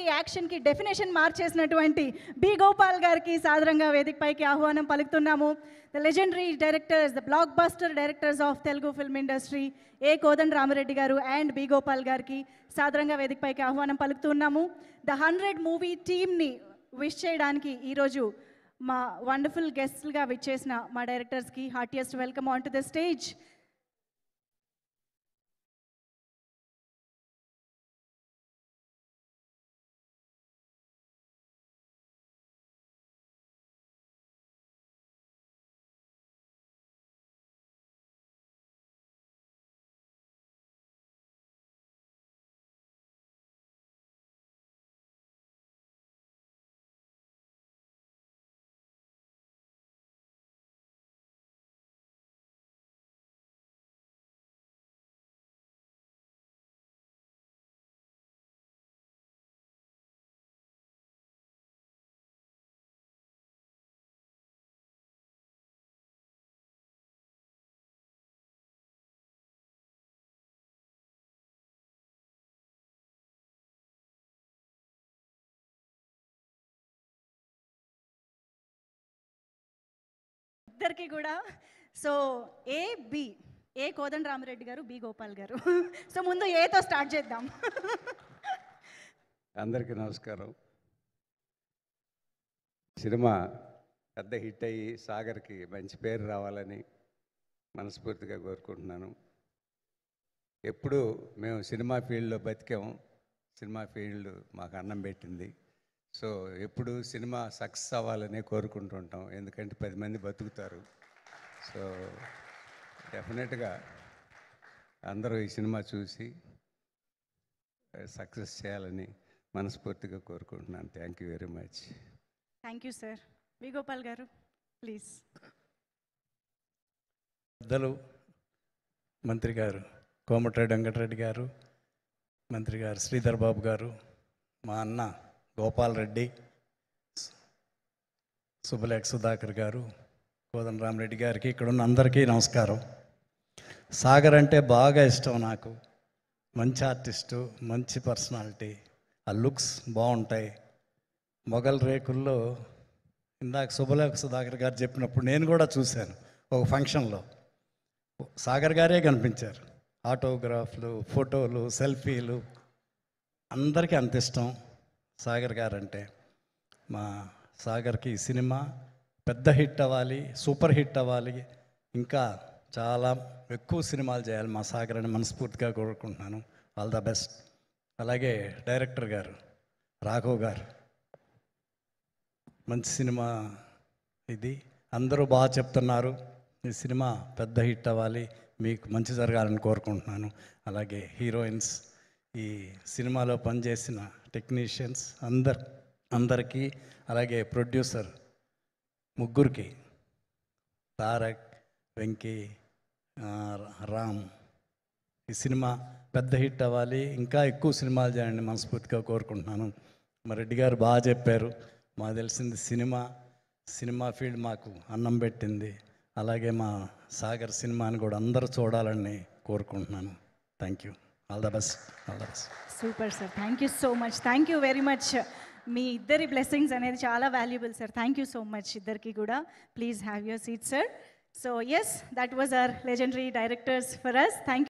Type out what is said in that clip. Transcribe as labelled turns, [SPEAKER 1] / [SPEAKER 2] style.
[SPEAKER 1] యాక్షన్కి definition మార్చేసినటువంటి B Gopal గారికి సాదరంగా వేదికపైకి ఆహ్వానం పలుకుతున్నాము. The legendary directors, the blockbuster directors of Telugu film industry A Kodanda Ramireddy గారు అండ్ బి గోపాల్ గారికి సాదరంగా వేదికపైకి ఆహ్వానం పలుకుతున్నాము. ద 100 మూవీ టీమ్ని విష్ చేయడానికి ఈరోజు మా వండర్ఫుల్ గెస్ట్లుగా విచ్చేసిన మా డైరెక్టర్స్కి heartiest welcome on to the stage. ఇద్దరికి కూడా సో ఏ కోదండ రామిరెడ్డి గారు, బి గోపాల్ గారు. సో ముందు ఏతో స్టార్ట్ చేద్దాం.
[SPEAKER 2] అందరికీ నమస్కారం. సినిమా పెద్ద హిట్ అయ్యి సాగర్కి మంచి పేరు రావాలని మనస్ఫూర్తిగా కోరుకుంటున్నాను. ఎప్పుడు మేము సినిమా ఫీల్డ్లో బతికాము, సినిమా ఫీల్డ్ మాకు అన్నం పెట్టింది. సో ఎప్పుడు సినిమా సక్సెస్ అవ్వాలనే కోరుకుంటుంటాం, ఎందుకంటే 10 మంది బతుకుతారు. సో డెఫినెట్గా అందరూ ఈ సినిమా చూసి సక్సెస్ చేయాలని మనస్ఫూర్తిగా కోరుకుంటున్నాను. Thank you very much.
[SPEAKER 1] Thank you sir. V Gopal గారు ప్లీజ్.
[SPEAKER 3] పెద్దలు మంత్రి గారు కోమటిరెడ్డి వెంకటరెడ్డి గారు, మంత్రి గారు శ్రీధర్ బాబు గారు, మా అన్న గోపాల్ రెడ్డి, సుబ్బలేఖ సుధాకర్ గారు, కోదండ రామిరెడ్డి గారికి, ఇక్కడ ఉన్న అందరికీ నమస్కారం. సాగర్ అంటే బాగా ఇష్టం నాకు. మంచి ఆర్టిస్టు, మంచి పర్సనాలిటీ, ఆ లుక్స్ బాగుంటాయి. మొగల్ రేకుల్లో ఇందాక సుబ్బలేఖ సుధాకర్ గారు చెప్పినప్పుడు నేను కూడా చూశాను ఒక ఫంక్షన్లో. సాగర్ గారే కనిపించారు. ఆటోగ్రాఫ్లు, ఫోటోలు, సెల్ఫీలు, అందరికీ అంత ఇష్టం సాగర్ గారు అంటే. మా సాగర్కి ఈ సినిమా పెద్ద హిట్ అవ్వాలి, సూపర్ హిట్ అవ్వాలి, ఇంకా చాలా ఎక్కువ సినిమాలు చేయాలి మా సాగర్ అని మనస్ఫూర్తిగా కోరుకుంటున్నాను. All the best. అలాగే డైరెక్టర్ గారు రాఘవ్ గారు, మంచి సినిమా ఇది, అందరూ బాగా చెప్తున్నారు. ఈ సినిమా పెద్ద హిట్ అవ్వాలి, మీకు మంచి జరగాలని కోరుకుంటున్నాను. అలాగే హీరోయిన్స్, ఈ సినిమాలో పనిచేసిన టెక్నీషియన్స్ అందరికీ, అలాగే ప్రొడ్యూసర్ ముగ్గురికి, తారక్, వెంకీ, రామ్, ఈ సినిమా పెద్ద హిట్ అవ్వాలి, ఇంకా ఎక్కువ సినిమాలు చేయండి మనస్ఫూర్తిగా కోరుకుంటున్నాను. మా రెడ్డి గారు బాగా చెప్పారు. మాకు తెలిసింది సినిమా ఫీల్డ్ మాకు అన్నం పెట్టింది. అలాగే మా సాగర్ సినిమాని కూడా అందరూ చూడాలని కోరుకుంటున్నాను. Thank you. All the best. All the best.
[SPEAKER 1] Super sir. Thank you so much. Thank you very much. మీ ఇద్దరి బ్లెస్సింగ్స్ అనేది చాలా valuable sir. Thank you so much ఇద్దరికి కూడా. Please have your seat sir. So yes, that was our legendary directors for us. Thank